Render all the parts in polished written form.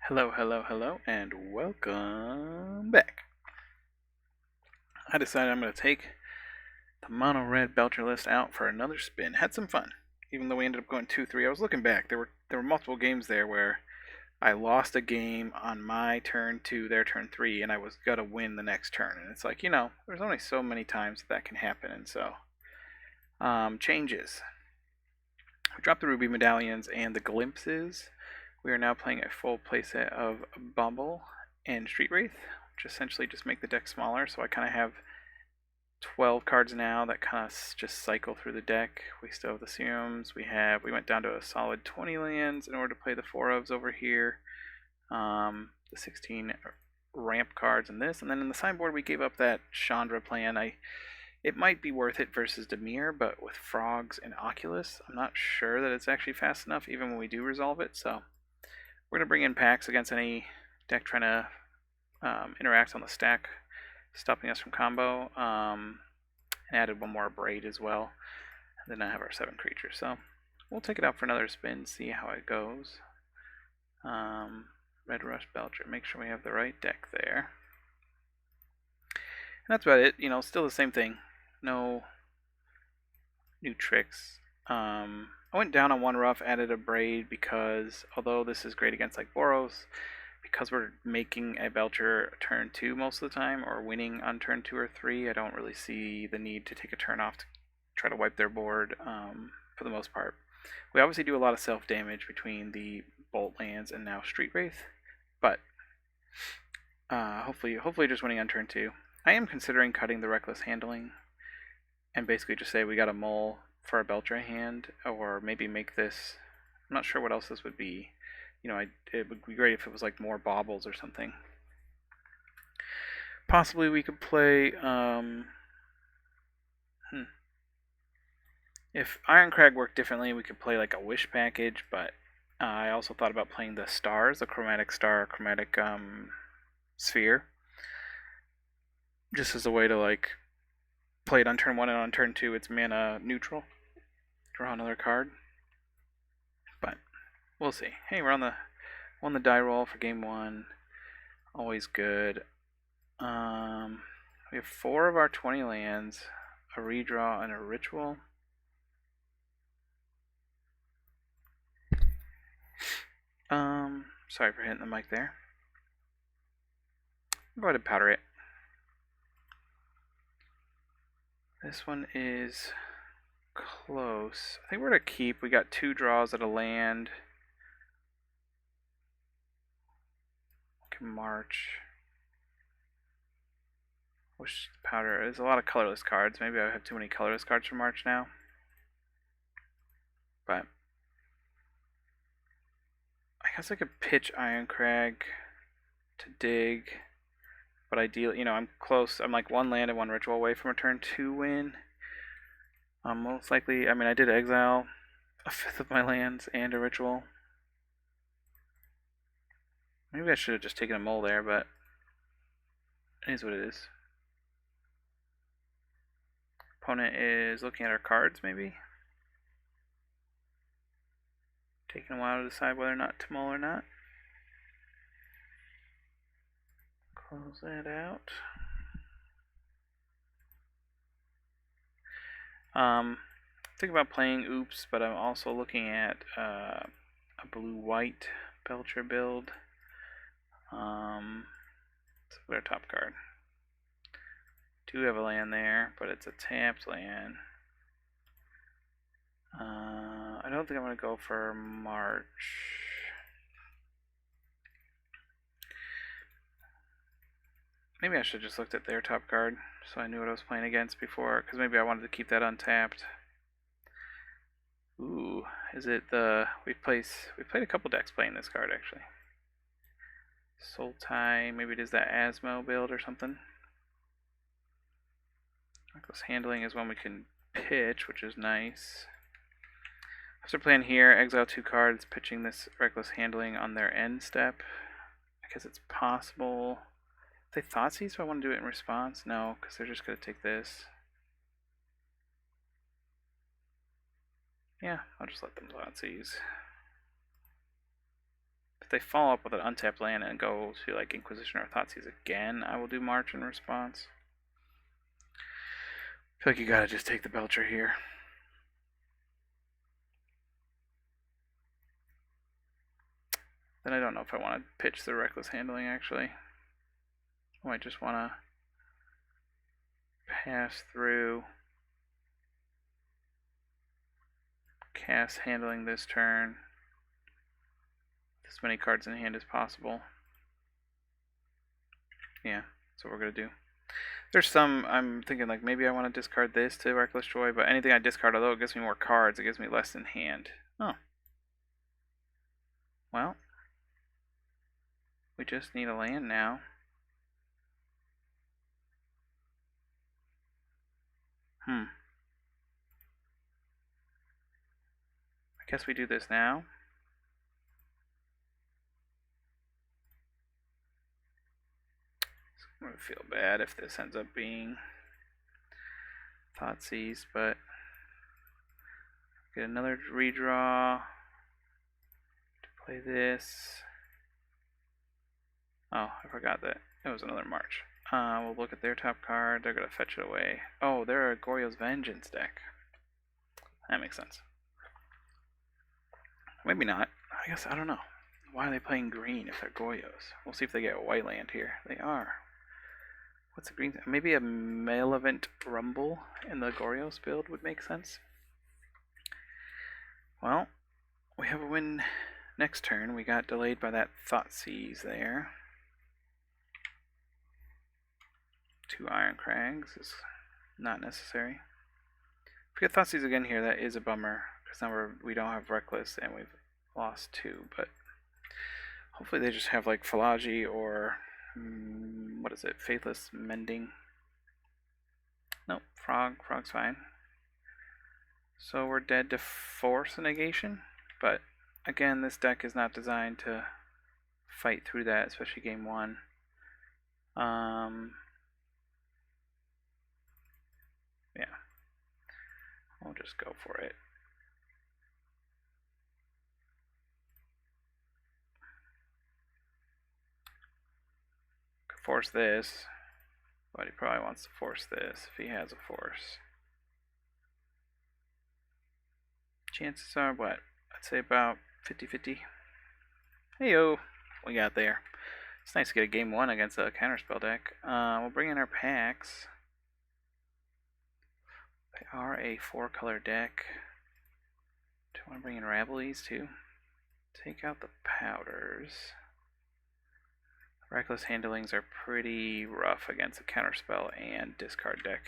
Hello, hello, hello, and welcome back. I decided I'm going to take the mono red Belcher list out for another spin. Had some fun, even though we ended up going 2-3. I was looking back. There were multiple games there where I lost a game on my turn 2, their turn 3, and I was gonna win the next turn. And it's like, there's only so many times that can happen, and so changes. We dropped the ruby medallions and the glimpses. We are now playing a full playset of Bumble and Street Wraith, which essentially just make the deck smaller. So I kind of have 12 cards now that kind of just cycle through the deck. We still have the serums. We went down to a solid 20 lands in order to play the 4 ofs over here. The 16 ramp cards and this, and then in the sideboard we gave up that Chandra plan. It might be worth it versus Dimir, but with Frogs and Oculus, I'm not sure that it's actually fast enough even when we do resolve it. So we're going to bring in packs against any deck trying to interact on the stack, stopping us from combo, and added one more Braid as well. And then I have our 7 creatures. So we'll take it out for another spin, see how it goes. Red Rush Belcher, make sure we have the right deck there. And that's about it. Still the same thing. No new tricks. I went down on one rough, added a Braid because although this is great against like Boros, because we're making a Belcher turn 2 most of the time, or winning on turn 2 or 3, I don't really see the need to take a turn off to try to wipe their board for the most part. We obviously do a lot of self-damage between the Bolt lands and now Street Wraith, but hopefully just winning on turn 2. I am considering cutting the Reckless Handling and basically just say we got a Mole for a Belcher hand, or maybe make this, I'm not sure what else this would be. It would be great if it was like more baubles or something. Possibly we could play, if Ironcrag worked differently, we could play like a Wish package, but I also thought about playing the stars, the chromatic star, chromatic sphere, just as a way to like play it on turn 1 and on turn 2 it's mana neutral. Draw another card. But we'll see. Hey, we're on the die roll for game 1. Always good. We have 4 of our 20 lands, a redraw, and a ritual. Sorry for hitting the mic there. I'll go ahead and powder it. This one is close. I think we're going to keep. We got 2 draws at a land. We can march. Wish powder. There's a lot of colorless cards. Maybe I have too many colorless cards for March now. But I guess I could pitch Ironcrag to dig. But ideally, I'm close. I'm like 1 land and 1 ritual away from a turn 2 win. Most likely, I did exile a 5th of my lands and a ritual. Maybe I should have just taken a mole there, but it is what it is. Opponent is looking at our cards, maybe. Taking a while to decide whether or not to mole or not. Close that out. Think about playing Oops, but I'm also looking at a blue-white Belcher build. Let's put our top card. Do have a land there, but it's a tapped land. I don't think I'm going to go for March. Maybe I should have just looked at their top card so I knew what I was playing against before, because maybe I wanted to keep that untapped. Ooh, is it the... we played a couple decks playing this card, actually. Sultai, maybe it is that Asmo build or something. Reckless Handling is one we can pitch, which is nice. After playing here, exile 2 cards, pitching this Reckless Handling on their end step. I guess it's possible. They Thoughtseize, so I want to do it in response? No, because they're just going to take this. Yeah, I'll just let them Thoughtseize. if they follow up with an untapped land and go to like Inquisition or Thoughtseize again, I will do March in response. I feel like you gotta just take the Belcher here. Then I don't know if I want to pitch the Reckless Handling actually. I might just want to pass through, cast Handling this turn, as many cards in hand as possible. Yeah, that's what we're going to do. There's some, I'm thinking like maybe I want to discard this to Reckless Joy, but anything I discard, although it gives me more cards, it gives me less in hand. Oh. Well, we just need a land now. I guess we do this now. I'm going to feel bad if this ends up being Thoughtseize, but get another redraw to play this. Oh, I forgot that it was another March. We'll look at their top card. They're going to fetch it away. Oh, they're a Goryos Vengeance deck. That makes sense. Maybe not. I guess, I don't know. Why are they playing green if they're Goryos? We'll see if they get a white land here. They are. What's the green? Maybe a Malevolent Rumble in the Goryos build would make sense. Well, we have a win next turn. We got delayed by that Thoughtseize there. 2 Iron Crags is not necessary. If we get Thoughtseize again here, that is a bummer, because now we don't have Reckless and we've lost 2, but hopefully they just have like Philology or what is it, Faithless Mending. Nope, Frog's fine. So we're dead to force a negation, but again, this deck is not designed to fight through that, especially game 1. Yeah, we'll just go for it. Could force this, but he probably wants to force this if he has a force. Chances are what? I'd say about 50-50. Heyo, we got there. It's nice to get a game 1 against a counterspell deck. We'll bring in our packs. They are a 4-color deck. Do I want to bring in Rabelese too? Take out the powders. Reckless Handlings are pretty rough against a counterspell and discard deck.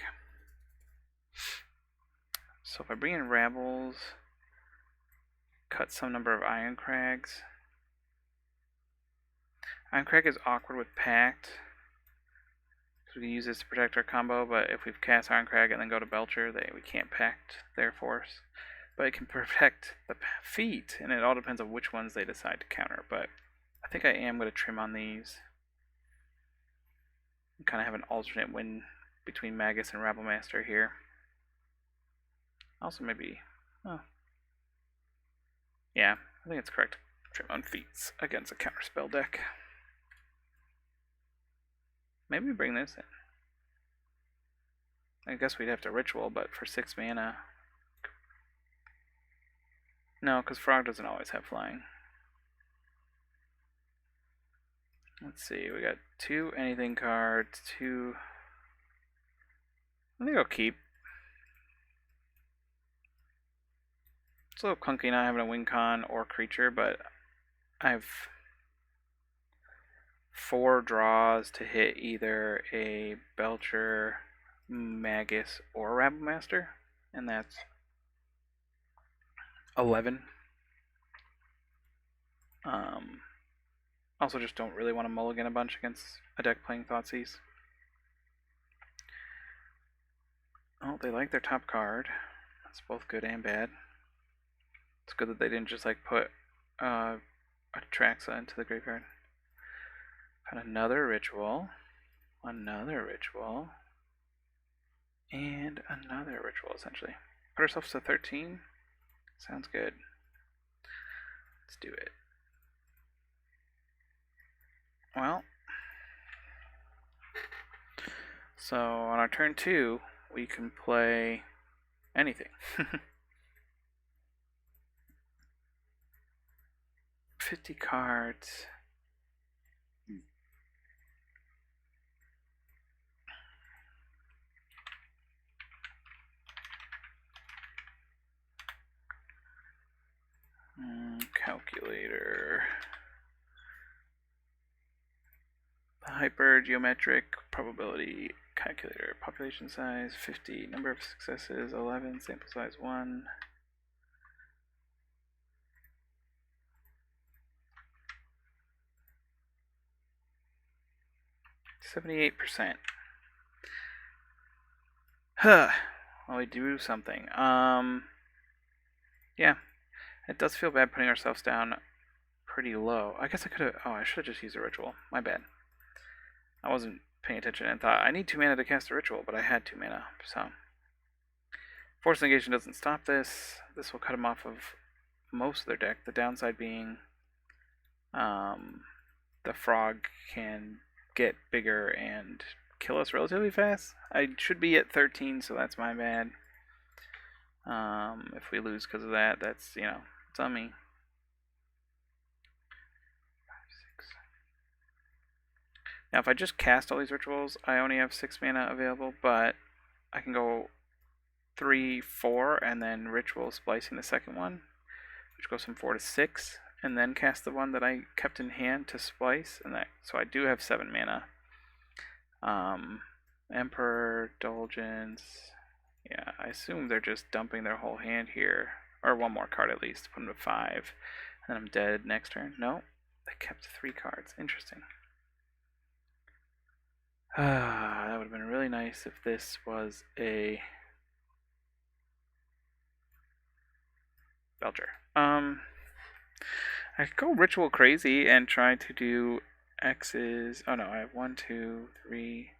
So if I bring in Rabbles, cut some number of Iron Crags. Iron Crag is awkward with Pact. So we can use this to protect our combo, but if we've cast Iron Crag and then go to Belcher, we can't Pact their force. But it can protect the feet, and it all depends on which ones they decide to counter. But I think I am going to trim on these. And kind of have an alternate win between Magus and Rabblemaster here. Also maybe, oh. Yeah, I think it's correct. Trim on feats against a counterspell deck. Maybe bring this in. I guess we'd have to ritual, but for 6 mana. No, because Frog doesn't always have flying. Let's see, we got 2 anything cards, 2. I think I'll keep. It's a little clunky not having a win con or creature, but I have 4 draws to hit either a Belcher, Magus, or Rabblemaster, and that's 11. Also just don't really want to mulligan a bunch against a deck playing Thoughtseize. Oh, they like their top card. That's both good and bad. It's good that they didn't just like put a Traxa into the graveyard. Got another ritual, and another ritual, essentially. Put ourselves to 13. Sounds good. Let's do it. Well, so on our turn 2, we can play anything. 50 cards. Calculator. Hyper geometric probability calculator. Population size 50. Number of successes 11. Sample size 1. 78%. Huh. Well, we do something. Yeah. It does feel bad putting ourselves down pretty low. I guess I could have... Oh, I should have just used a ritual. My bad. I wasn't paying attention and thought, I need 2 mana to cast a ritual, but I had 2 mana, so... Force negation doesn't stop this. This will cut them off of most of their deck. The downside being the frog can get bigger and kill us relatively fast. I should be at 13, so that's my bad. If we lose because of that, that's, you know, it's on me. 5, 6. Now, if I just cast all these rituals, I only have 6 mana available, but I can go 3, 4, and then ritual splicing the second one, which goes from 4 to 6, and then cast the one that I kept in hand to splice, and that, so I do have 7 mana. Emperor, Indulgence. Yeah, I assume they're just dumping their whole hand here, or one more card at least, put them to 5, and I'm dead next turn. No, they kept 3 cards. Interesting. That would have been really nice if this was a Belcher. I could go ritual crazy and try to do X's. Oh no, I have 1, 2, 3,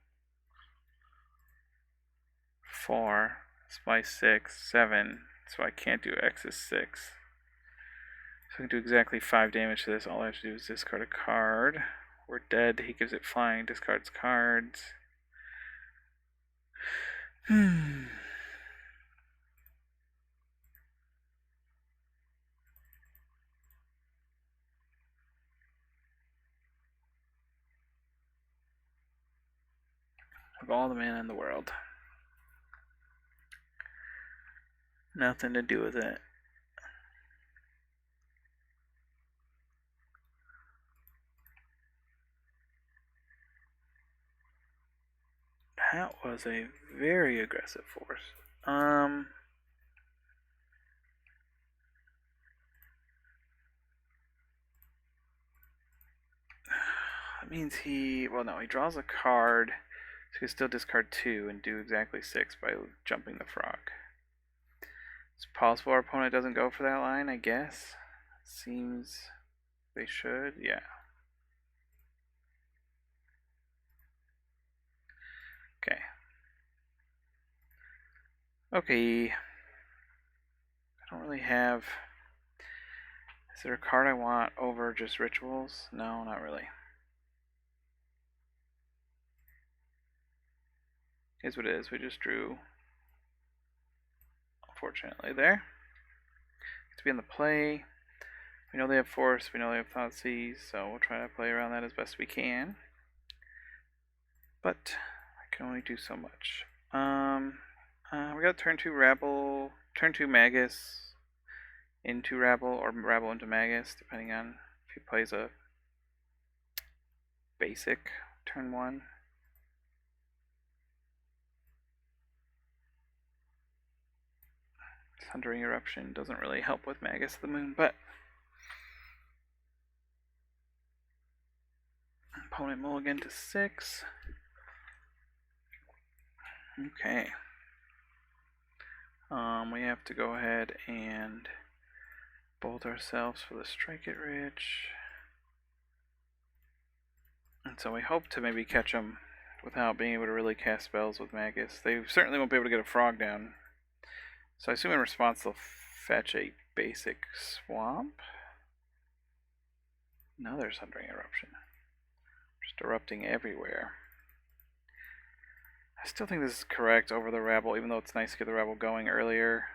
4, splice 6, 7. So I can't do X is 6. So I can do exactly 5 damage to this. All I have to do is discard a card. We're dead. He gives it flying, discards cards. Of all the mana in the world. Nothing to do with it. That was a very aggressive force. That means he... Well, no, he draws a card. So he can still discard 2 and do exactly 6 by jumping the frog. It's possible our opponent doesn't go for that line, I guess. Seems they should, yeah. Okay. Okay. I don't really have... Is there a card I want over just rituals? No, not really. Here's what it is. We just drew, unfortunately, there. To be on the play. We know they have force, we know they have Thoughtseize, so we'll try to play around that as best we can. But I can only do so much. We got turn 2 Rabble, turn 2 Magus into Rabble, or Rabble into Magus, depending on if he plays a basic turn 1. Thundering Eruption doesn't really help with Magus of the Moon, but opponent mulligan to 6. Okay. We have to go ahead and bolt ourselves for the Strike It Rich. And so we hope to maybe catch them without being able to really cast spells with Magus. They certainly won't be able to get a frog down. So I assume in response they'll fetch a basic swamp. No, there's Thundering Eruption. erupting everywhere. I still think this is correct over the Rabble, even though it's nice to get the Rabble going earlier.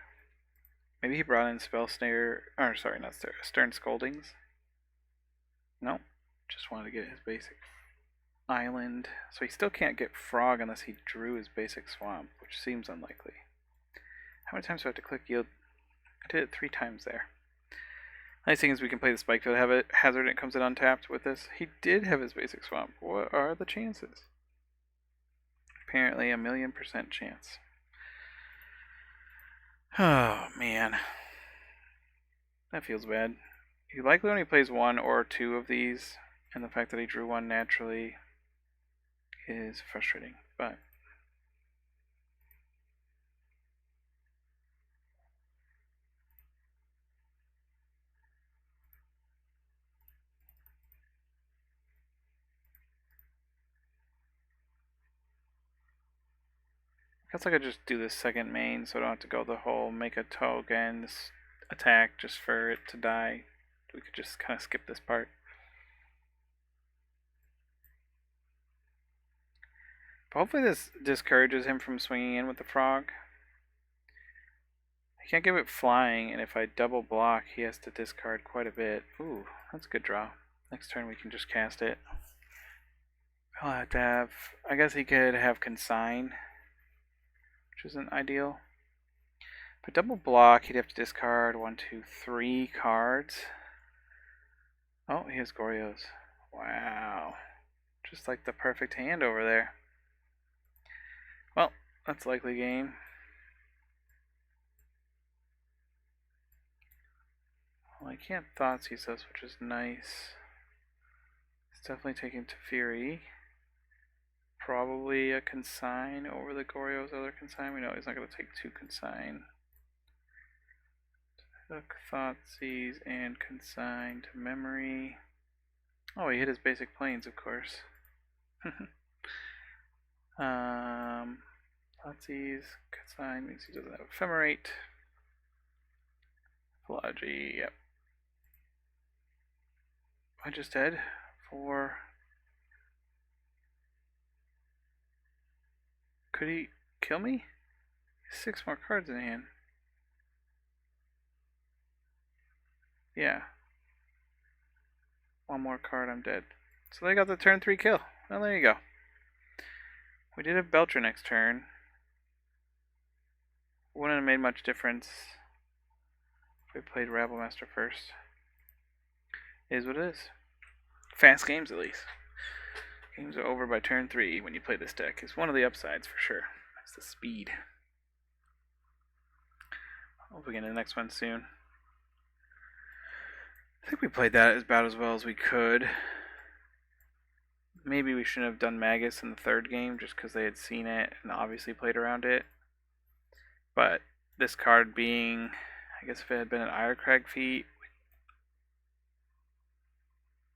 Maybe he brought in Spell Snare, or sorry, not Stern Scoldings. No, just wanted to get his basic island. So he still can't get Frog unless he drew his basic swamp, which seems unlikely. How many times do I have to click yield? I did it 3 times there. Nice thing is we can play the Spike Field Hazard and it comes in untapped with this. He did have his basic swamp. What are the chances? Apparently a 1,000,000% chance. Oh man. That feels bad. He likely only plays 1 or 2 of these, and the fact that he drew 1 naturally is frustrating, but I guess I could just do this second main so I don't have to go the whole make a token attack just for it to die. We could just kind of skip this part. But hopefully this discourages him from swinging in with the Frog. I can't give it flying, and if I double block, he has to discard quite a bit. Ooh, that's a good draw. Next turn we can just cast it. I'll have to have, I guess he could have Consign, which isn't ideal. But double block, he'd have to discard 1, 2, 3 cards. Oh, he has Goryos. Wow. Just like the perfect hand over there. Well, that's likely game. Well, I can't Thoughtseize this, which is nice. It's definitely taking to Fury. Probably a Consign over the Goryos' other Consign. We know he's not going to take 2 Consign. Took Thoughtseize and Consign to memory. Oh, he hit his basic planes, of course. Thoughtseize, Consign means he doesn't have Ephemerate. Philology, yep. I just dead for. Could he kill me? 6 more cards in hand. Yeah. 1 more card, I'm dead. So they got the turn 3 kill. Well, there you go. We did have Belcher next turn. Wouldn't have made much difference if we played Rabblemaster first. It is what it is. Fast games, at least. Games are over by turn 3 when you play this deck. It's one of the upsides for sure. That's the speed. Hope we get to the next one soon. I think we played that about as well as we could. Maybe we shouldn't have done Magus in the 3rd game just because they had seen it and obviously played around it. But this card being, I guess if it had been an Irecrag feat,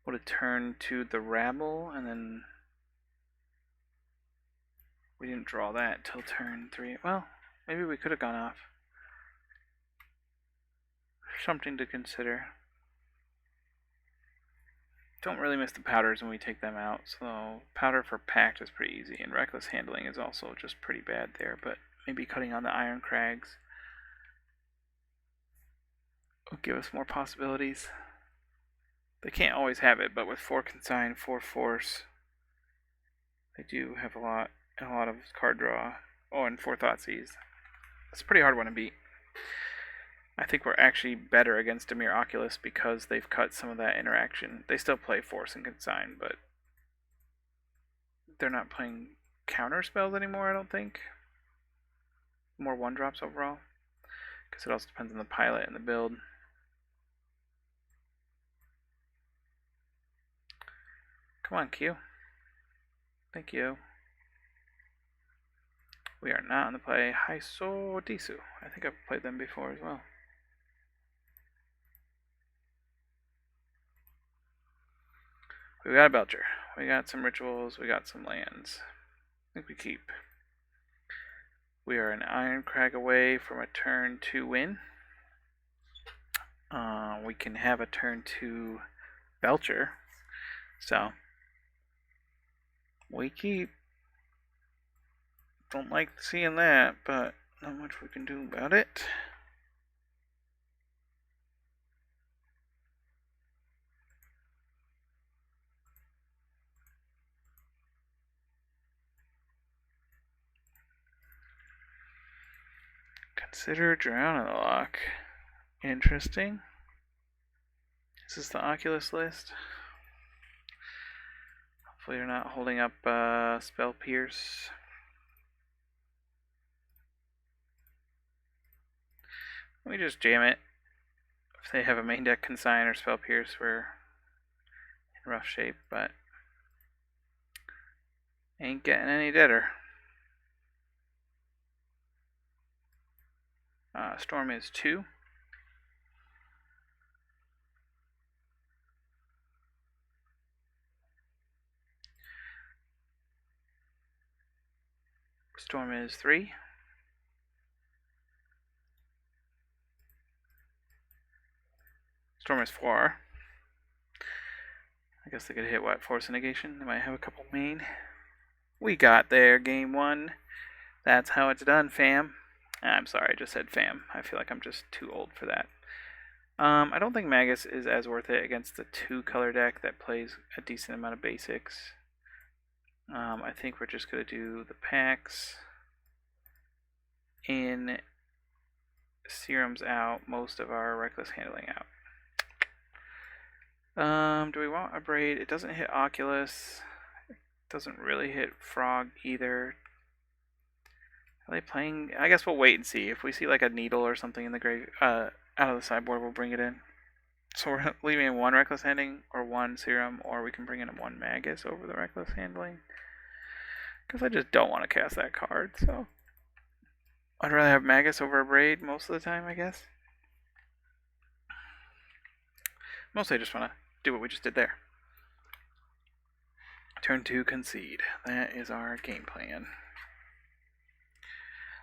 would have turned to the Rabble, and then we didn't draw that till turn 3. Well, maybe we could have gone off. Something to consider. Don't really miss the powders when we take them out, so powder for Pact is pretty easy, and Reckless Handling is also just pretty bad there, but maybe cutting on the Iron Crags will give us more possibilities. They can't always have it, but with 4 Consign, 4 Force, they do have a lot of card draw. Oh, and 4 Thoughtseize. It's a pretty hard one to beat. I think we're actually better against Dimir Oculus because they've cut some of that interaction. They still play Force and Consign, but they're not playing counter spells anymore, I don't think. More 1-drops overall. Because it also depends on the pilot and the build. Come on, Q. Thank you. We are not on the play Haiso Disu. I think I've played them before as well. We got a Belcher. We got some rituals. We got some lands. I think we keep. We are an Iron Crag away from a turn 2 win. We can have a turn 2 Belcher. So We keep. Don't like seeing that, but not much we can do about it. Consider Drown in the Lock. Interesting. Is this the Oculus list? Hopefully you're not holding up Spell Pierce. Let me just jam it. If they have a main deck Consign or Spell Pierce, we're in rough shape, but ain't getting any deader. Storm is 2. Storm is 3. Storm is 4. I guess they could hit what? Force and negation? They might have a couple main. We got there, game 1. That's how it's done, fam. I'm sorry, I just said fam. I feel like I'm just too old for that. I don't think Magus is as worth it against the 2-color deck that plays a decent amount of basics. I think we're just going to do the packs in, serums out, most of our reckless handling out. Do we want a braid? It doesn't hit Oculus. It doesn't really hit Frog either. Are they playing? I guess we'll wait and see. If we see like a needle or something in the grave, out of the sideboard, we'll bring it in. So we're leaving in 1 reckless handling or 1 serum, or we can bring in 1 Magus over the reckless handling. Because I just don't want to cast that card, so I'd rather have Magus over a braid most of the time, I guess. Mostly I just want to do what we just did there. Turn 2, concede. That is our game plan.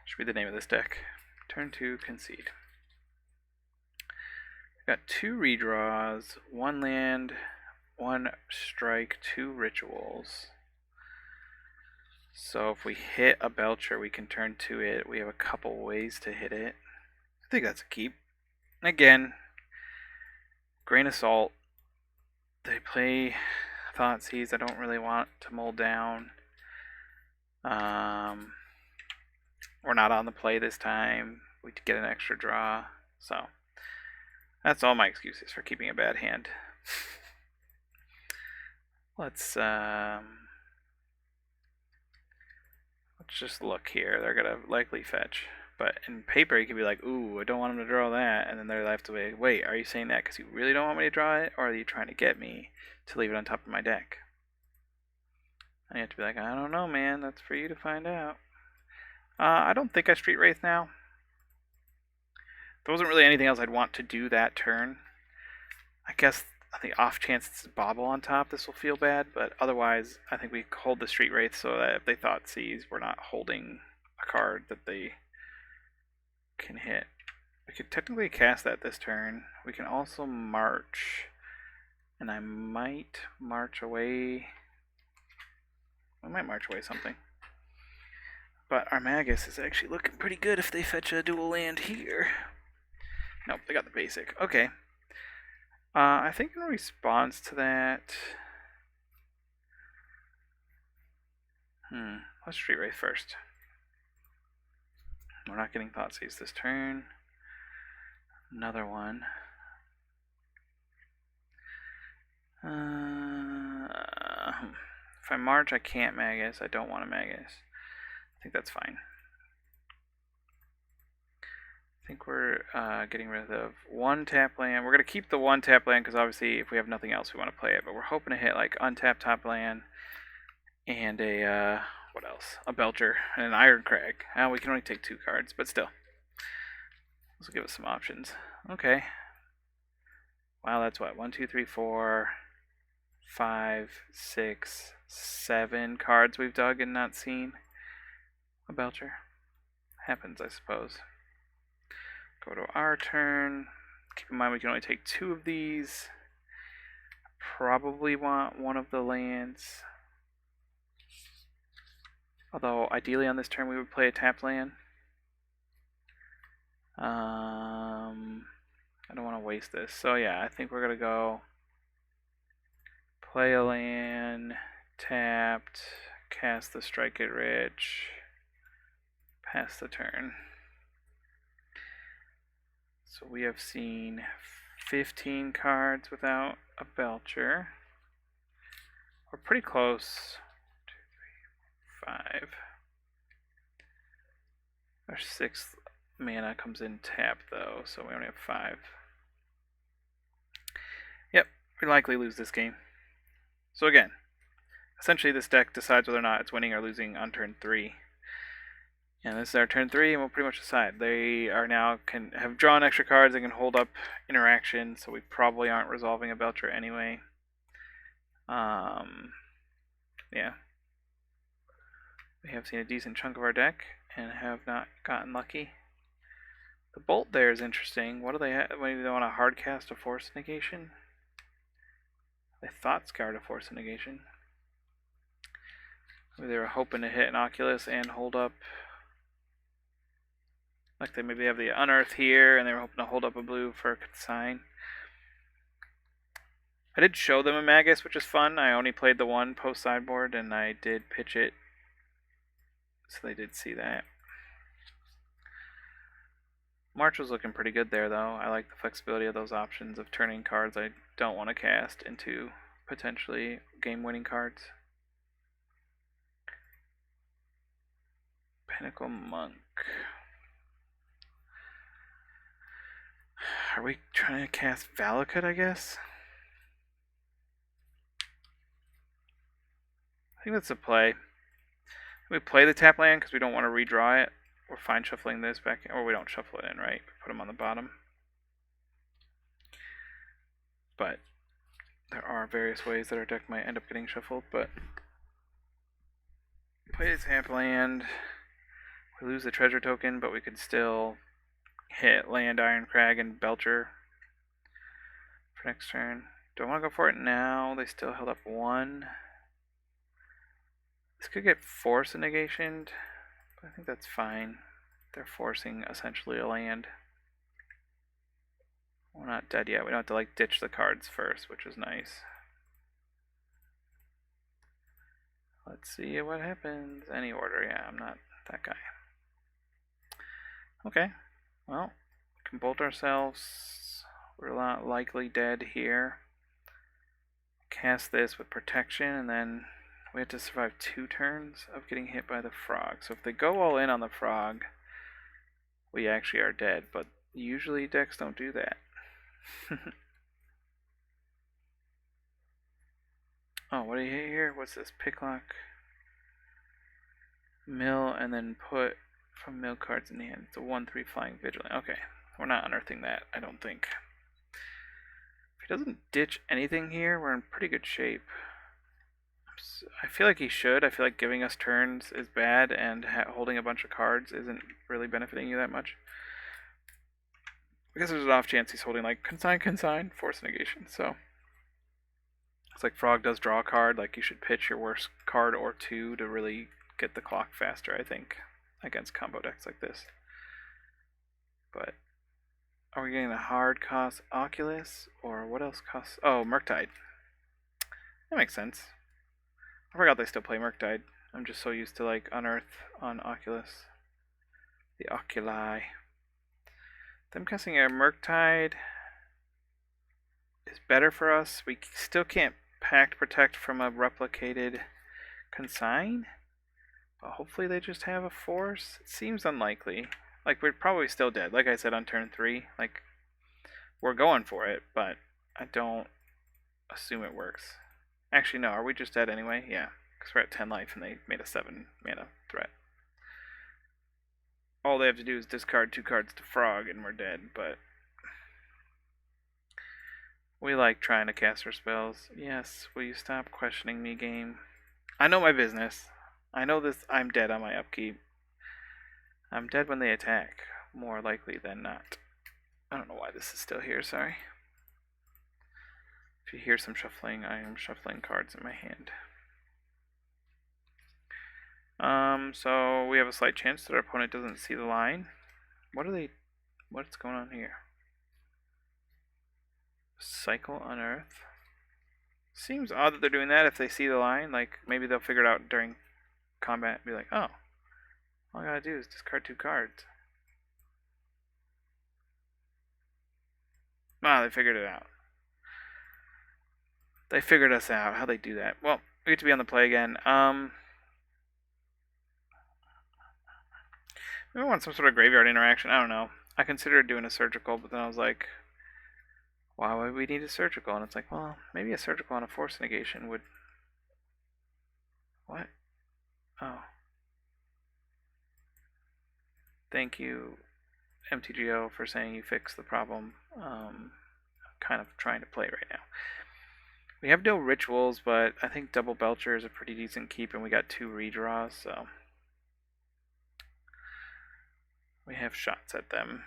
Should be the name of this deck. Turn 2, concede. Got 2 redraws, 1 land, 1 strike, 2 rituals. So if we hit a Belcher, we can turn to it. We have a couple ways to hit it. I think that's a keep. Again, grain of salt. They play Thoughtseize. I don't really want to mold down. We're not on the play this time. We get an extra draw. So that's all my excuses for keeping a bad hand. Let's just look here. They're gonna likely fetch, but in paper you could be like, "Ooh, I don't want them to draw that," and then they're left to be, "Wait, are you saying that because you really don't want me to draw it, or are you trying to get me to leave it on top of my deck?" And you have to be like, "I don't know, man. That's for you to find out." I don't think I Street Wraith now. There wasn't really anything else I'd want to do that turn. I guess on the off chance it's a Bobble on top, this will feel bad, but otherwise, I think we hold the Street Wraith so that if they Thoughtseize, we're not holding a card that they can hit. We could technically cast that this turn. We can also march, and I might march away. I might march away something. But our Magus is actually looking pretty good if they fetch a dual land here. Nope, they got the basic. Okay. I think in response to that... let's Street Wraith first. We're not getting Thoughtseize this turn. Another one. If I march, I can't Magus. I don't want to Magus. I think that's fine. I think we're getting rid of 1 tap land. We're going to keep the 1 tap land because obviously if we have nothing else we want to play it. But we're hoping to hit like untap top land and a, what else? A Belcher and an Iron Crag. We can only take 2 cards, but still. This will give us some options. Okay. Wow, that's what? 1, 2, 3, 4, 5, 6, 7 cards we've dug and not seen a Belcher. Happens, I suppose. Go to our turn. Keep in mind we can only take 2 of these. Probably want 1 of the lands. Although, ideally on this turn we would play a tap land. I don't want to waste this. So yeah, I think we're going to go play a land, tapped, cast the Strike It Rich, pass the turn. So we have seen 15 cards without a Belcher. We're pretty close. 2, 3, 5. Our 6th mana comes in tapped though, so we only have 5. Yep, we likely lose this game. So again, essentially this deck decides whether or not it's winning or losing on turn 3. And this is our turn 3, and we'll pretty much decide. They are now have drawn extra cards and can hold up interaction, so we probably aren't resolving a Belcher anyway. Yeah. We have seen a decent chunk of our deck and have not gotten lucky. The Bolt there is interesting. What do they have? Maybe they want to hard cast a Force Negation? They thought Scour to Force Negation. Maybe they were hoping to hit an Oculus and hold up. Like they maybe have the Unearth here, and they were hoping to hold up a blue for a consign. I did show them a Magus, which is fun. I only played the one post sideboard, and I did pitch it, so they did see that. March was looking pretty good there, though. I like the flexibility of those options of turning cards I don't want to cast into potentially game-winning cards. Pinnacle Monk. Are we trying to cast Valakut, I guess? I think that's a play. We play the tap land because we don't want to redraw it. We're fine shuffling this back in, or we don't shuffle it in, right? We put them on the bottom. But there are various ways that our deck might end up getting shuffled, but play the tap land. We lose the treasure token, but we could still hit land, Iron Crag, and Belcher for next turn. Do I want to go for it now? They still held up 1. This could get Force Negationed, but I think that's fine. They're forcing essentially a land. We're not dead yet. We don't have to like ditch the cards first, which is nice. Let's see what happens. Any order, yeah, I'm not that guy. Okay, well, we can bolt ourselves. We're not likely dead here. Cast this with protection, and then we have to survive 2 turns of getting hit by the frog. So if they go all in on the frog, we actually are dead, but usually decks don't do that. Oh, what do you hit here? What's this? Picklock. Mill, and then put from mill cards in the hand. It's a 1/3 flying vigilant. Okay, we're not unearthing that, I don't think. If he doesn't ditch anything here, we're in pretty good shape. I feel like he should. I feel like giving us turns is bad, and holding a bunch of cards isn't really benefiting you that much. I guess there's an off chance he's holding like consign, Force Negation, so it's like Frog does draw a card, like you should pitch your worst card or 2 to really get the clock faster, I think, against combo decks like this. But are we getting a hard cost Oculus, or what else costs? Oh, Murktide. That makes sense. I forgot they still play Murktide. I'm just so used to like Unearth on Oculus. The Oculi. Them casting a Murktide is better for us. We still can't Pact Protect from a replicated consign, but hopefully they just have a force. It seems unlikely. Like, we're probably still dead. Like I said on turn 3, like, we're going for it, but I don't assume it works. Actually, no, are we just dead anyway? Yeah, because we're at 10 life and they made a 7 mana threat. All they have to do is discard 2 cards to Frog and we're dead, but we like trying to cast our spells. Yes, will you stop questioning me, game? I know my business. I know this. I'm dead on my upkeep. I'm dead when they attack, more likely than not. I don't know why this is still here, sorry. If you hear some shuffling, I am shuffling cards in my hand. So we have a slight chance that our opponent doesn't see the line. What's going on here? Cycle Unearth. Seems odd that they're doing that if they see the line. Like, maybe they'll figure it out during combat and be like, oh, all I gotta do is discard 2 cards. Ah, they figured it out. They figured us out. How they do that? Well, we get to be on the play again. Maybe I want some sort of graveyard interaction. I don't know. I considered doing a surgical, but then I was like, why would we need a surgical? And it's like, well, maybe a surgical on a force negation would... What? Oh. Thank you, MTGO, for saying you fixed the problem. I'm kind of trying to play right now. We have no rituals, but I think double Belcher is a pretty decent keep, and we got 2 redraws, so we have shots at them.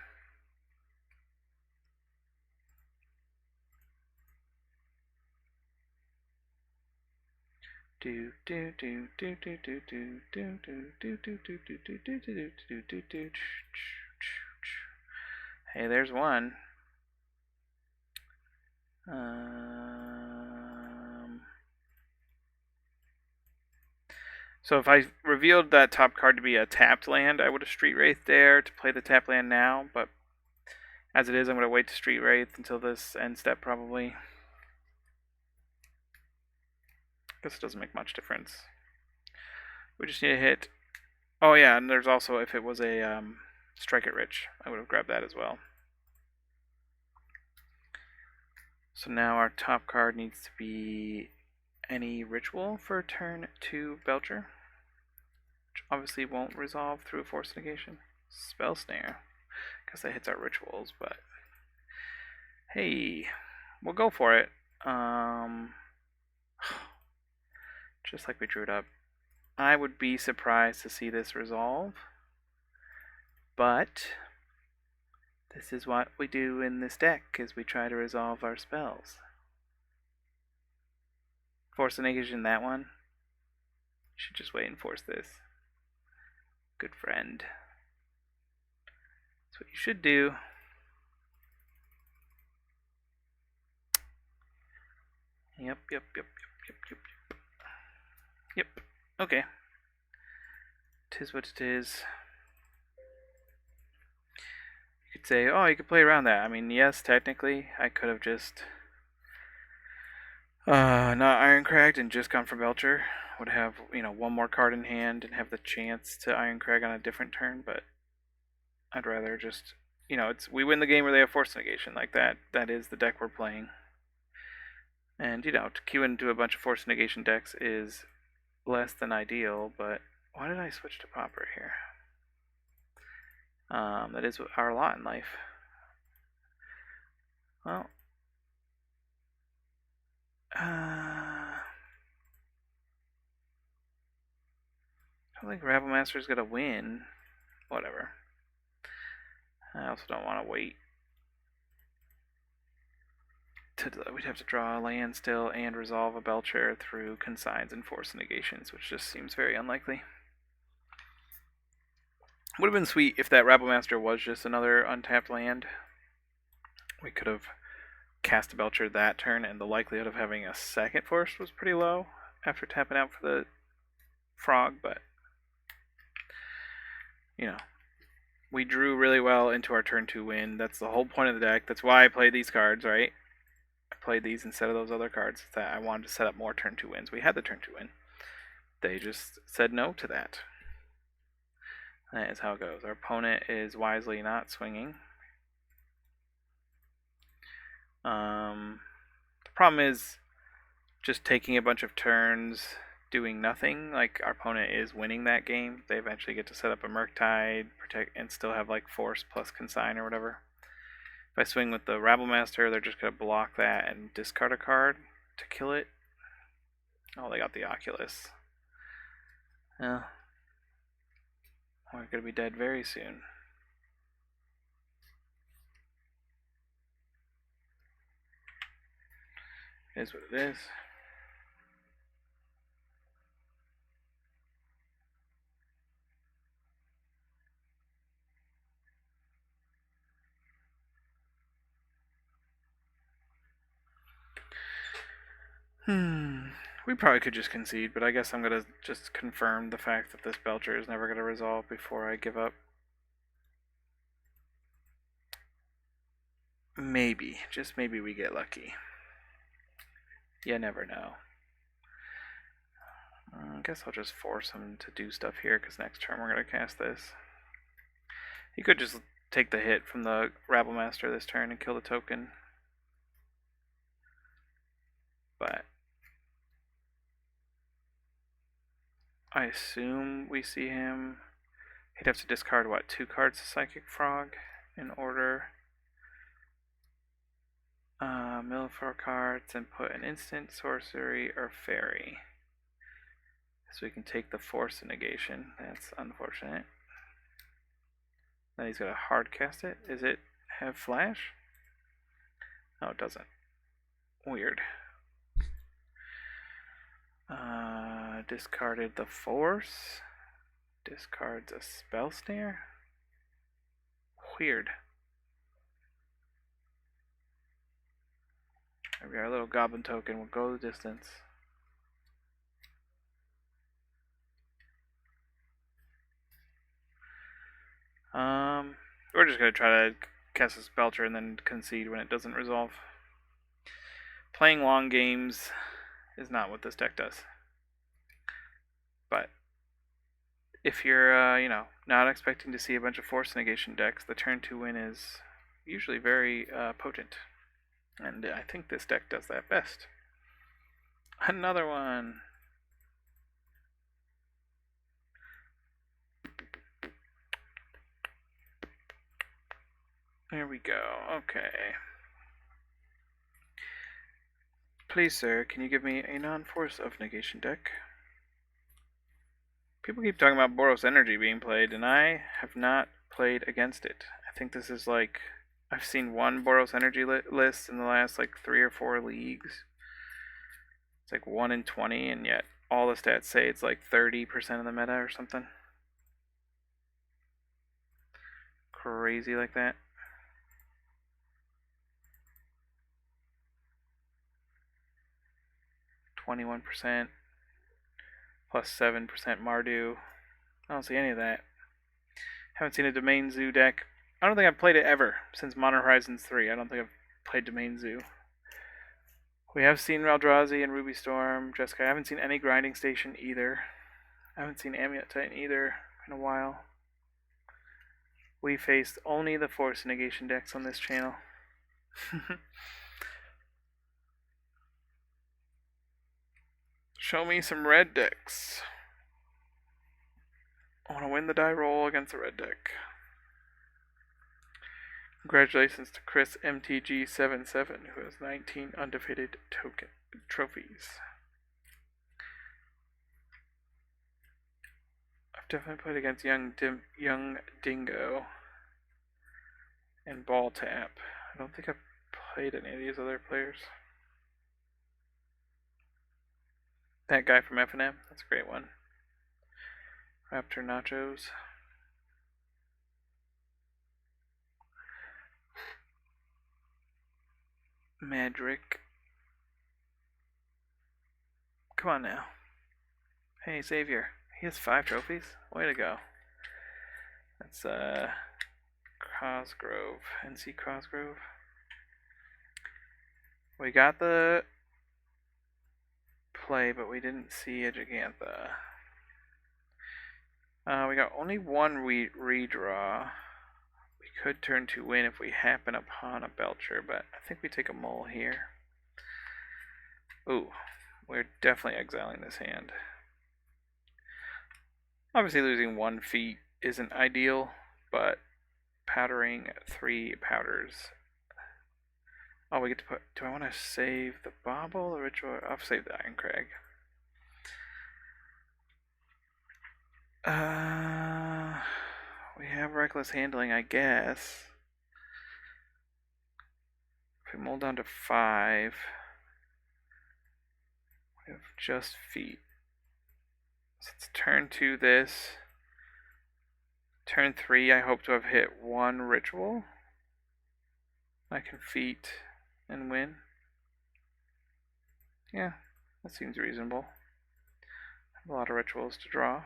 Hey, there's one. So if I revealed that top card to be a tapped land, I would have Street Wraith there to play the tap land now, but as it is, I'm going to wait to Street Wraith until this end step probably. Guess it doesn't make much difference. We just need to hit... Oh yeah, and there's also, if it was a Strike It Rich, I would have grabbed that as well. So now our top card needs to be any ritual for turn 2 Belcher, which obviously won't resolve through a force negation. Spell Snare, because that hits our rituals, but hey, we'll go for it. Just like we drew it up. I would be surprised to see this resolve, but this is what we do in this deck, is we try to resolve our spells. Force the negation, that one. Should just wait and force this. Good friend. That's what you should do. Yep. Yep. Okay. Tis what it is. You could say, oh, you could play around that. I mean, yes, technically, I could have just not Ironcragged and just gone for Belcher. Would have, one more card in hand and have the chance to Ironcrag on a different turn, but I'd rather just, we win the game where they have Force Negation like that. That is the deck we're playing. And, to queue into a bunch of Force Negation decks is less than ideal, but why did I switch to Pauper here? That is our lot in life. Well, I think Rabblemaster's gonna win. Whatever. I also don't want to wait. We'd have to draw a land still and resolve a Belcher through consigns and force negations, which just seems very unlikely. Would have been sweet if that Rabblemaster was just another untapped land. We could have cast a Belcher that turn, and the likelihood of having a second force was pretty low after tapping out for the frog, but we drew really well into our turn 2 win. That's the whole point of the deck. That's why I played these cards, right? I played these instead of those other cards. That I wanted to set up more turn 2 wins. We had the turn 2 win. They just said no to that. That is how it goes. Our opponent is wisely not swinging. The problem is just taking a bunch of turns doing nothing. Like, our opponent is winning that game. They eventually get to set up a Murktide, protect, and still have like force plus consign or whatever. If I swing with the Rabblemaster, they're just going to block that and discard a card to kill it. Oh, they got the Oculus. Yeah. We're going to be dead very soon. It is what it is. We probably could just concede, but I guess I'm gonna just confirm the fact that this Belcher is never gonna resolve before I give up. Maybe, just maybe we get lucky. You never know. I guess I'll just force him to do stuff here, because next turn we're gonna cast this. He could just take the hit from the Rabble Master this turn and kill the token. But I assume we see him. He'd have to discard, what, 2 cards of Psychic Frog in order. Mill 4 cards and put an instant, sorcery, or fairy. So we can take the force negation. That's unfortunate. Then he's gonna hard cast it. Does it have flash? No, it doesn't. Weird. Discarded the force. Discards a spell snare. Weird. There we are, a little goblin token will go the distance. We're just gonna try to cast this Belcher and then concede when it doesn't resolve. Playing long games is not what this deck does. But if you're, not expecting to see a bunch of force negation decks, the turn 2 win is usually very potent. And I think this deck does that best. Another one. There we go. Okay. Please, sir, can you give me a non-force of negation deck? People keep talking about Boros Energy being played, and I have not played against it. I think this is like, I've seen one Boros Energy list in the last like 3 or 4 leagues. It's like 1 in 20, and yet all the stats say it's like 30% of the meta or something. Crazy like that. %, plus 7% Mardu. I don't see any of that. Haven't seen a Domain Zoo deck. I don't think I've played it ever since Modern Horizons 3. I don't think I've played Domain Zoo. We have seen Maldrazi and Ruby Storm. Jessica, I haven't seen any Grinding Station either. I haven't seen Amulet Titan either in a while. We faced only the Force Negation decks on this channel. Show me some red decks. I want to win the die roll against the red deck. Congratulations to Chris MTG77, who has 19 undefeated trophies. I've definitely played against Young Dingo and Ball Tap. I don't think I've played any of these other players. That guy from F&M, that's a great one. Raptor Nachos. Madrick. Come on now. Hey, Xavier. He has 5 trophies? Way to go. That's, Cosgrove. NC Cosgrove. We got the play, but we didn't see a Gigantha. We got only one redraw. We could turn to win if we happen upon a Belcher, but I think we take a mull here. Ooh, we're definitely exiling this hand. Obviously losing 1 feat isn't ideal, but powdering 3 powders. Oh, we get to put, do I want to save the Bauble, the Ritual? I'll save the Iron Crag. We have Reckless Handling, I guess. If we mull down to 5, we have just feet. So let's turn 2 this. Turn 3, I hope to have hit 1 ritual. I can feat and win. Yeah, That seems reasonable. A lot of rituals to draw.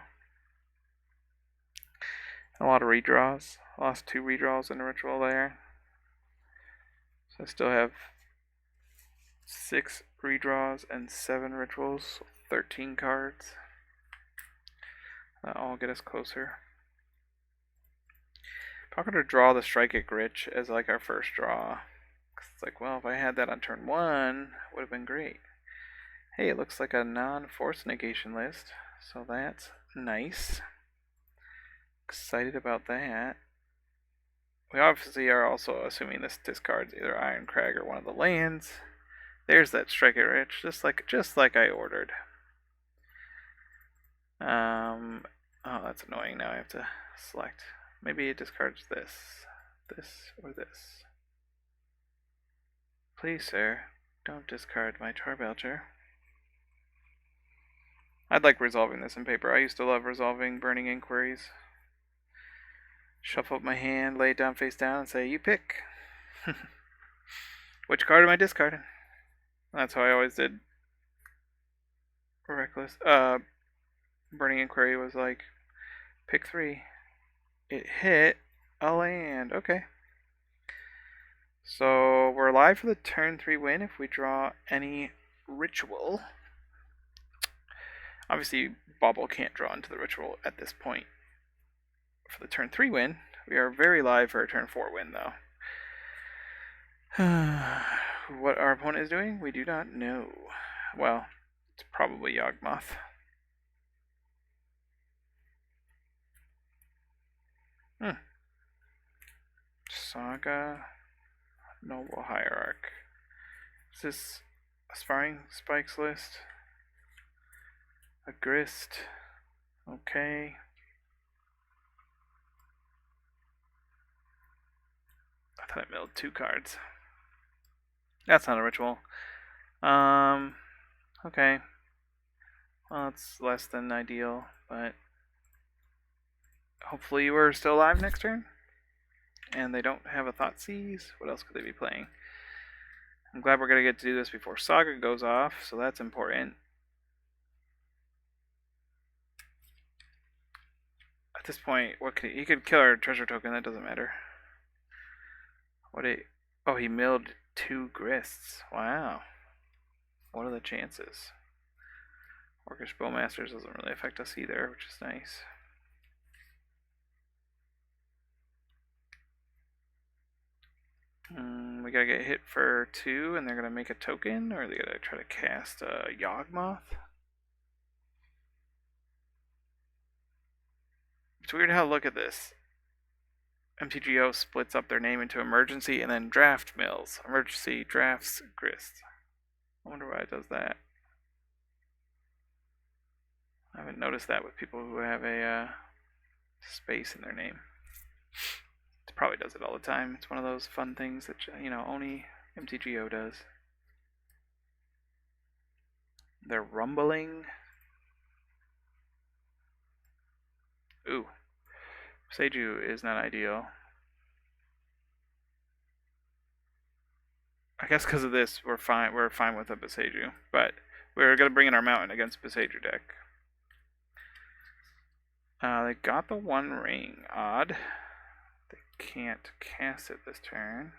A lot of redraws. Lost 2 redraws in a ritual there. So I still have 6 redraws and 7 rituals. So 13 cards. That'll all get us closer. I'm going to draw the Strike It Gritch as like our first draw. It's like, well, if I had that on turn 1, it would have been great. Hey, it looks like a non-force negation list, so that's nice. Excited about that. We obviously are also assuming this discards either Iron Crag or one of the lands. There's that Strike It Rich, just like I ordered. Oh, that's annoying. Now I have to select. Maybe it discards this, or this. Please, sir, don't discard my Belcher. I'd like resolving this in paper. I used to love resolving burning inquiries. Shuffle up my hand, lay it down face down, and say, you pick. Which card am I discarding? That's how I always did. Reckless. Burning Inquiry was like, pick 3. It hit a land. Okay. So we're alive for the turn 3 win if we draw any ritual. Obviously, Bauble can't draw into the ritual at this point. For the turn 3 win, we are very live for a turn 4 win, though. What our opponent is doing, we do not know. Well, it's probably Yawgmoth. Saga, Noble Hierarch. Is this a Sparring Spikes list? A Grist. Okay. I thought I milled 2 cards. That's not a ritual. Okay. Well, it's less than ideal, but hopefully we're still alive next turn. And they don't have a Thoughtseize. What else could they be playing? I'm glad we're going to get to do this before Saga goes off, so that's important. At this point, what could he could kill our treasure token, that doesn't matter. Oh, he milled 2 Grists. Wow. What are the chances? Orcish Bowmasters doesn't really affect us either, which is nice. We gotta get hit for 2, and they're gonna make a token, or they gotta try to cast a Yawgmoth. It's weird how, look at this. MTGO splits up their name into emergency and then draft mills. Emergency drafts grist. I wonder why it does that. I haven't noticed that with people who have a space in their name. It probably does it all the time. It's one of those fun things that, you know, only MTGO does. They're rumbling. Ooh. Seiju is not ideal. I guess because of this, we're fine with a Beseiju. But we're going to bring in our Mountain against Beseiju deck. They got the One Ring. Odd. They can't cast it this turn.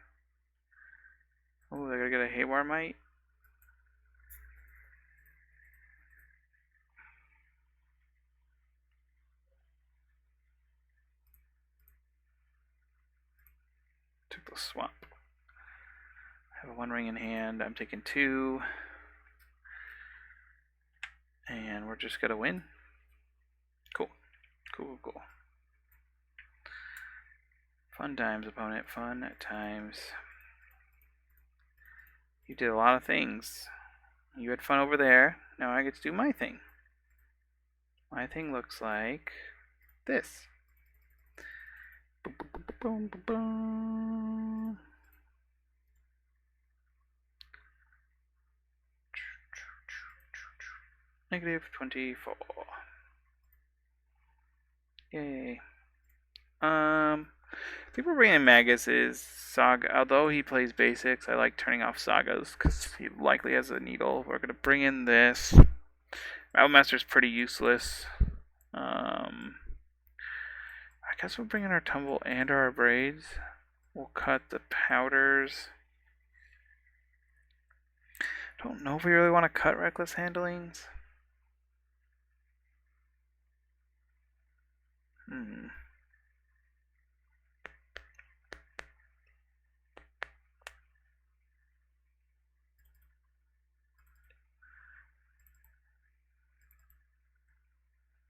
Oh, they're going to get a Haywire Might. Took the swamp. I have a One Ring in hand. I'm taking 2. And we're just going to win. Cool. Cool. Fun times, opponent. Fun times. You did a lot of things. You had fun over there. Now I get to do my thing. My thing looks like this. -24. Yay. I think we're bringing in Magus is Saga. Although he plays basics, I like turning off Sagas because he likely has a needle. We're going to bring in this. Battlemaster's pretty useless. I guess we'll bring in our Tumble and our Braids. We'll cut the powders. Don't know if we really want to cut Reckless Handlings.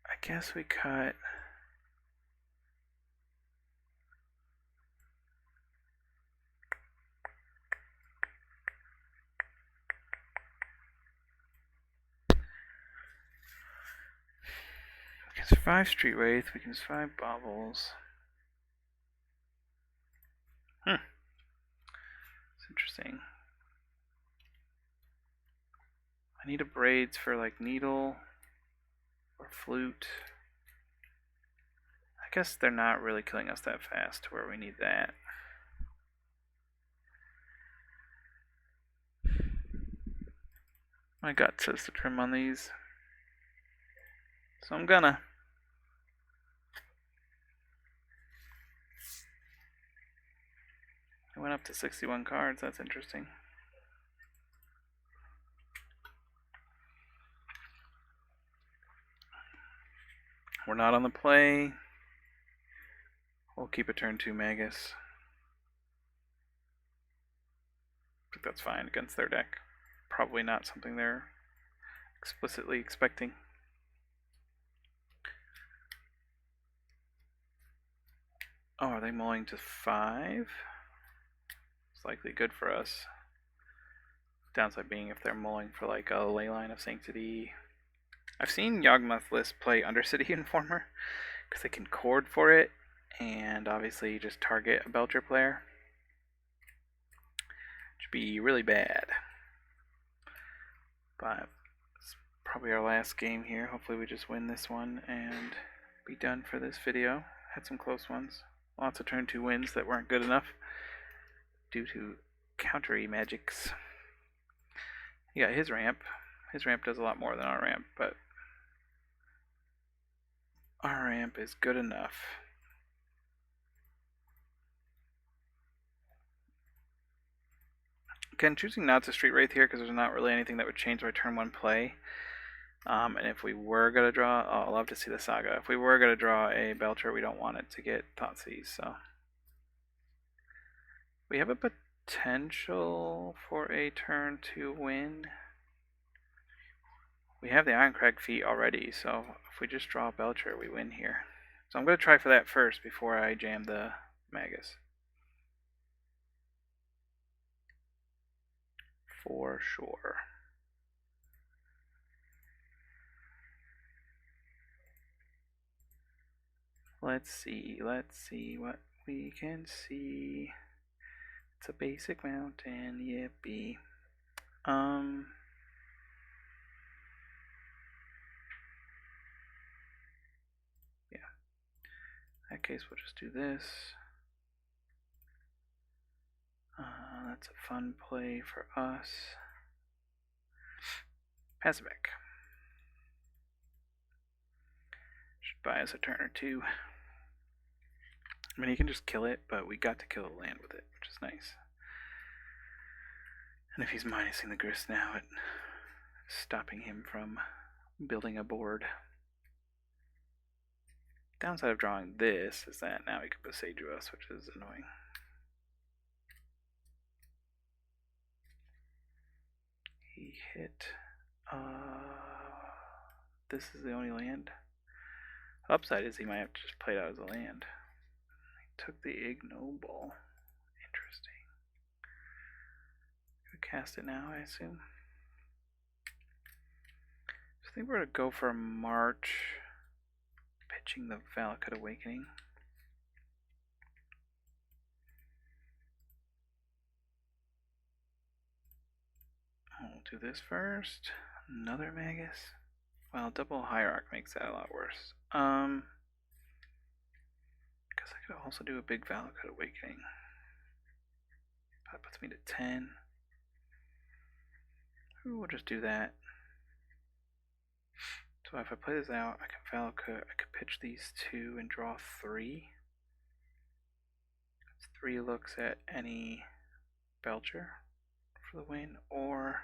I guess we cut. We can survive Street Wraith. We can survive Baubles. It's interesting. I need a Braids for like Needle or Flute. I guess they're not really killing us that fast where we need that. My gut says to trim on these. So I'm gonna. I went up to 61 cards, that's interesting. We're not on the play. We'll keep a turn 2 Magus. I think that's fine against their deck. Probably not something they're explicitly expecting. Oh, are they mulling to 5? It's likely good for us. Downside being if they're mulling for like a Leyline of Sanctity. I've seen Yawgmoth list play Undercity Informer because they can cord for it and obviously just target a Belcher player. Which would be really bad. But it's probably our last game here. Hopefully we just win this one and be done for this video. Had some close ones. Lots of turn 2 wins that weren't good enough due to countery magics. He got his ramp. His ramp does a lot more than our ramp, but our ramp is good enough. Again, choosing not to Street Wraith here because there's not really anything that would change my turn 1 play. And if we were going to draw, I'd love to see the Saga. If we were going to draw a Belcher, we don't want it to get Thoughtseize, so. We have a potential for a turn 2 win. We have the Ironcrag feat already, so if we just draw a Belcher, we win here. So I'm going to try for that first before I jam the Magus. For sure. Let's see what we can see. It's a basic mountain, yippee. Yeah. In that case, we'll just do this. That's a fun play for us. Pass it back. Should buy us a turn or 2. I mean, he can just kill it, but we got to kill the land with it, which is nice. And if he's minusing the grist now, it's stopping him from building a board. Downside of drawing this is that now he can Besage us, which is annoying. He hit. This is the only land. Upside is he might have to just play it out as a land. He took the ignoble. Interesting. We cast it now, I assume. I think we're going to go for a March. Pitching the Valakut Awakening. We'll do this first. Another Magus. Well, double Hierarch makes that a lot worse. Because guess I could also do a big Valakut Awakening. That puts me to 10. Ooh, we'll just do that. So if I play this out, I can Valakut, I could pitch these 2 and draw 3. 3 looks at any Belcher for the win, or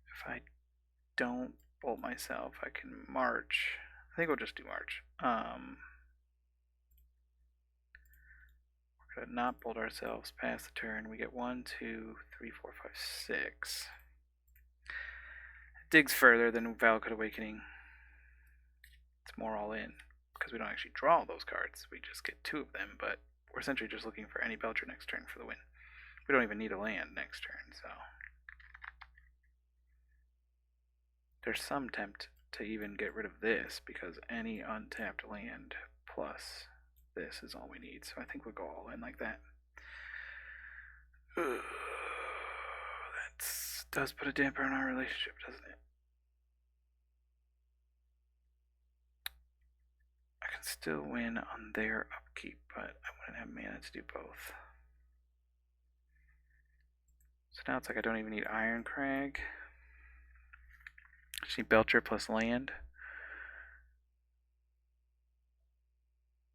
if I don't bolt myself, I can march. I think we'll just do march. We're gonna not bolt ourselves past the turn. We get 1, 2, 3, 4, 5, 6. It digs further than Valakut Awakening. It's more all in because we don't actually draw those cards. We just get 2 of them, but we're essentially just looking for any Belcher next turn for the win. We don't even need a land next turn, so there's some tempt to even get rid of this because any untapped land plus this is all we need. So I think we'll go all in like that. That does put a damper on our relationship, doesn't it? I can still win on their upkeep, but I wouldn't have mana to do both. So now it's like I don't even need Iron Crag. I just need Belcher plus land.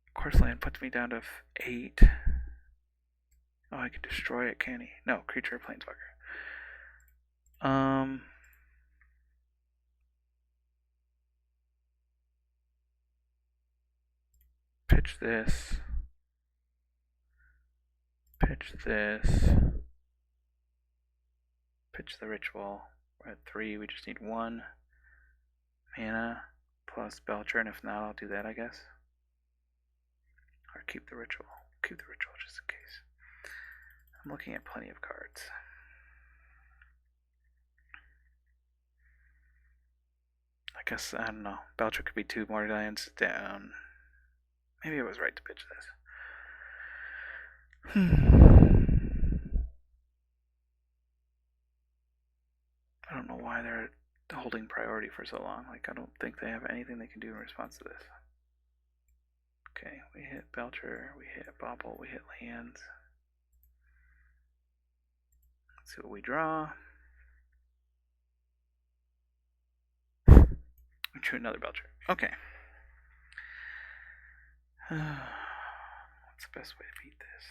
Of course, land puts me down to 8. Oh, I can destroy it, can he? No, creature planeswalker. Pitch this. Pitch this. Pitch the ritual. We're at 3. We just need 1 mana plus Belcher, and if not, I'll do that, I guess. Or keep the ritual. Keep the ritual just in case. I'm looking at plenty of cards. I guess, I don't know. Belcher could be 2 more lands down. Maybe I was right to pitch this. I don't know why they're holding priority for so long. Like, I don't think they have anything they can do in response to this. Okay, we hit Belcher, we hit Bobble, we hit lands. Let's see what we draw. We drew another Belcher. Okay. What's the best way to beat this?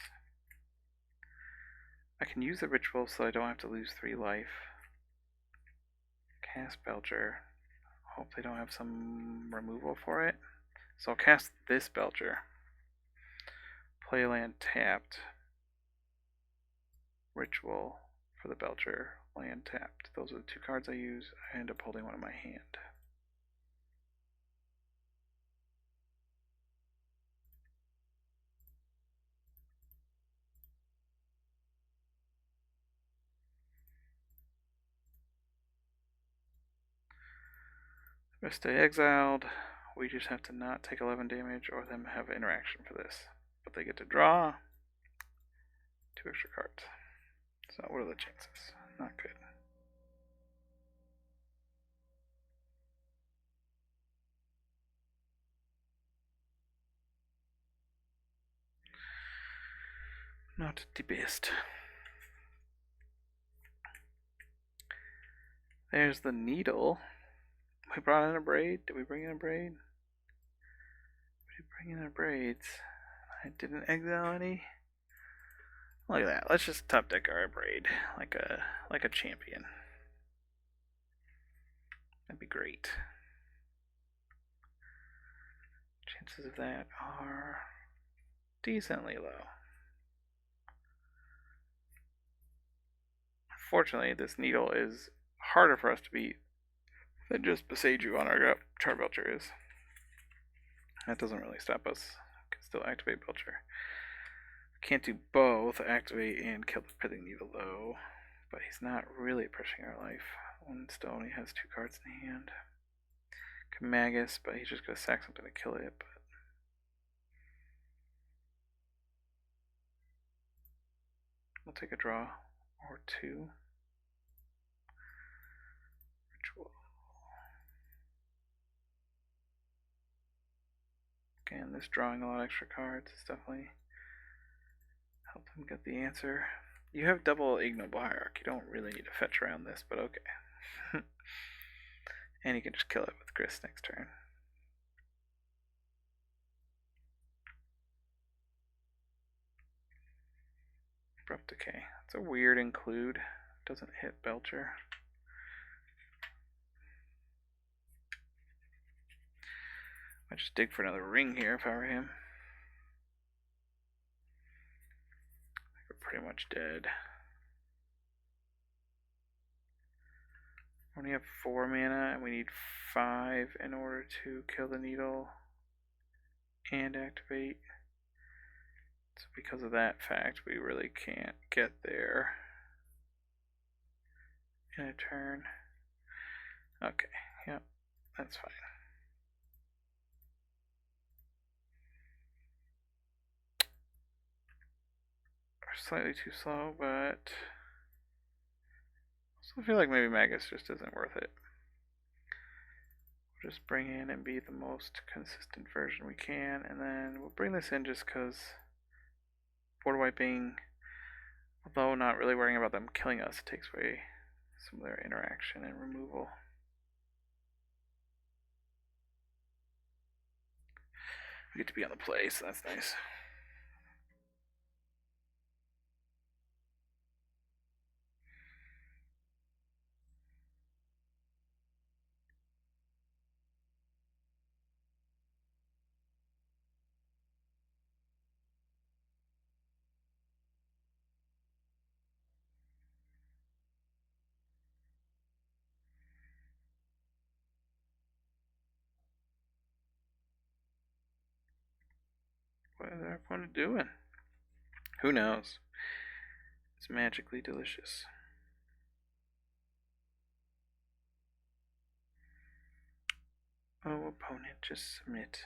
I can use the ritual so I don't have to lose 3 life. Cast Belcher. Hope they don't have some removal for it. So I'll cast this Belcher. Play land tapped. Ritual for the Belcher. Land tapped. Those are the 2 cards I use. I end up holding one in my hand. Stay exiled. We just have to not take 11 damage or them have interaction for this. But they get to draw 2 extra cards. So what are the chances? Not good. Not the best. There's the needle. We brought in a braid. Did we bring in a braid? We did bring in our braids. I didn't exile any. Look at that. Let's just top deck our braid like a champion. That'd be great. Chances of that are decently low. Fortunately, this needle is harder for us to beat than just Beseiju on our Char Belcher is. That doesn't really stop us. We can still activate Belcher. Can't do both, activate and kill the Pithing Needle though. But he's not really pushing our life. One still only has 2 cards in hand. Magus, but he's just gonna sack something to kill it. But we'll take a draw or 2. Ritual. Again, this drawing a lot of extra cards is definitely helped him get the answer. You have double ignoble hierarchy. You don't really need to fetch around this, but okay. And you can just kill it with Grist next turn. Abrupt Decay. It's a weird include. Doesn't hit Belcher. I'd just dig for another ring here if I were him. We're pretty much dead. We only have 4 mana and we need 5 in order to kill the needle and activate. So because of that fact, we really can't get there in a turn. Okay, yep, that's fine. We're slightly too slow, but I also feel like maybe Magus just isn't worth it. We'll just bring in and be the most consistent version we can, and then we'll bring this in just because board wiping, although not really worrying about them killing us, it takes away some of their interaction and removal. We get to be on the play, so that's nice. What is our opponent doing? Who knows? It's magically delicious. Oh, opponent, just submit.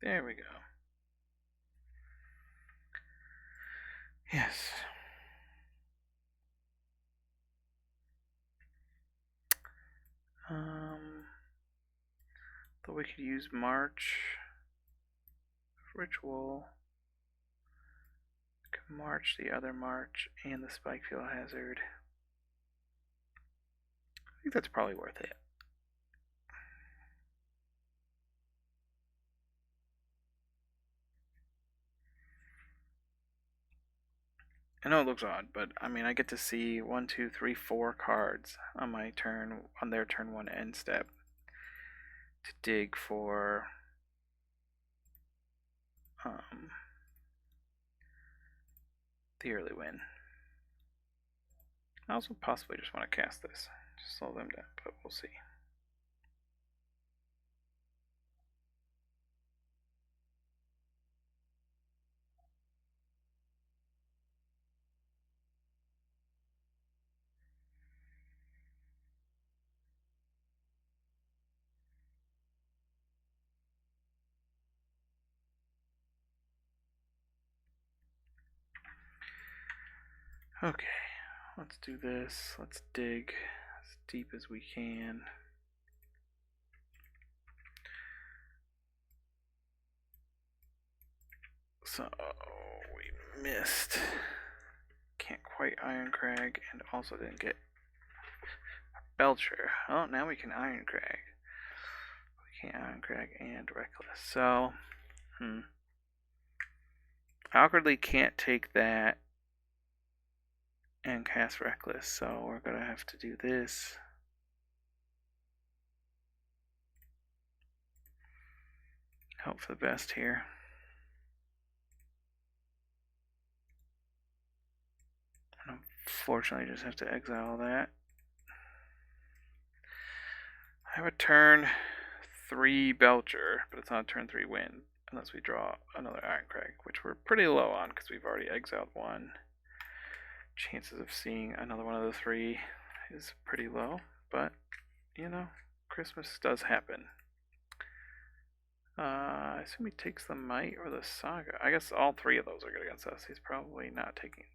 There we go. Yes. Though we could use March, Ritual, we could March the other March, and the Spikefield Hazard. I think that's probably worth it. I know it looks odd, but I mean, I get to see 1, 2, 3, 4 cards on my turn, on their turn 1 end step, to dig for the early win. I also possibly just want to cast this, just slow them down, but we'll see. Okay, let's do this. Let's dig as deep as we can. So, we missed. Can't quite Ironcrag, and also didn't get Belcher. Oh, now we can Ironcrag. We can't Ironcrag and Reckless. So, awkwardly can't take that and cast Reckless, so we're gonna have to do this. Hope for the best here. And unfortunately, just have to exile that. I have a turn 3 Belcher, but it's not a turn 3 win unless we draw another Ironcrag, which we're pretty low on because we've already exiled one. Chances of seeing another one of the 3 is pretty low, but you know, Christmas does happen. I assume he takes the Might or the Saga. I guess all three of those are good against us. He's probably not taking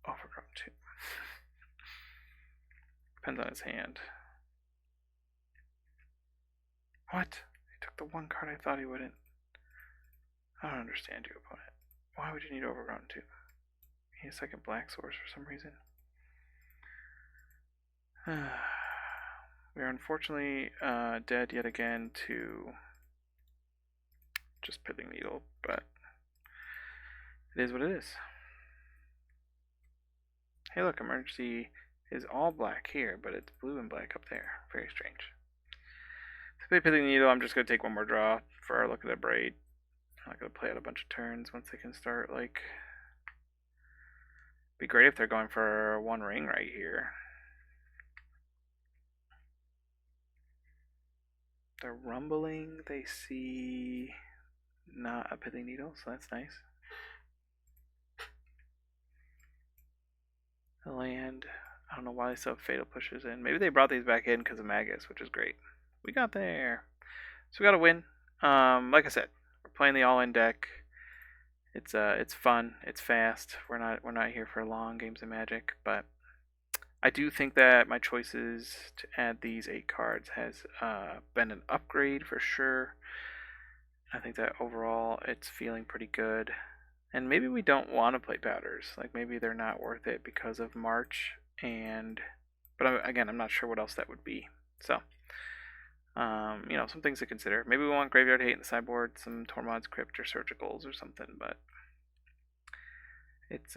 Overgrown too. Depends on his hand. What? He took the one card I thought he wouldn't. I don't understand you, opponent. Why would you need Overgrown too? He has second black source for some reason. We are unfortunately dead yet again to just Pithing Needle, but it is what it is. Hey look, emergency is all black here, but it's blue and black up there. Very strange. To play Pithing Needle, I'm just going to take one more draw for our look at the braid. I'm not going to play out a bunch of turns once they can start, like... Be great if they're going for one ring right here. They're rumbling, they see not a Pithing Needle, so that's nice. The land, I don't know why they still have Fatal Pushes in. Maybe they brought these back in because of Magus, which is great. We got there. So we got a win. Like I said, we're playing the all-in deck. It's fun, it's fast. We're not here for long games of Magic, but I do think that my choices to add these 8 cards has been an upgrade for sure. I think that overall it's feeling pretty good. And maybe we don't want to play powders. Like maybe they're not worth it because of March. But again, I'm not sure what else that would be. So, some things to consider. Maybe we want Graveyard Hate in the sideboard, some Tormod's Crypt or Surgicals or something. But it's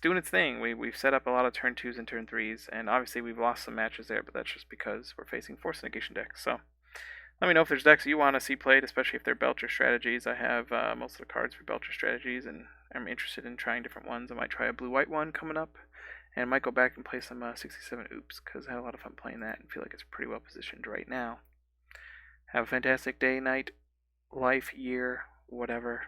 doing its thing. We've set up a lot of turn 2s and turn 3s, and obviously we've lost some matches there, but that's just because we're facing Force Negation decks. So let me know if there's decks you want to see played, especially if they're Belcher strategies. I have most of the cards for Belcher strategies, and I'm interested in trying different ones. I might try a blue-white one coming up, and I might go back and play some 67 Oops, because I had a lot of fun playing that and feel like it's pretty well positioned right now. Have a fantastic day, night, life, year, whatever.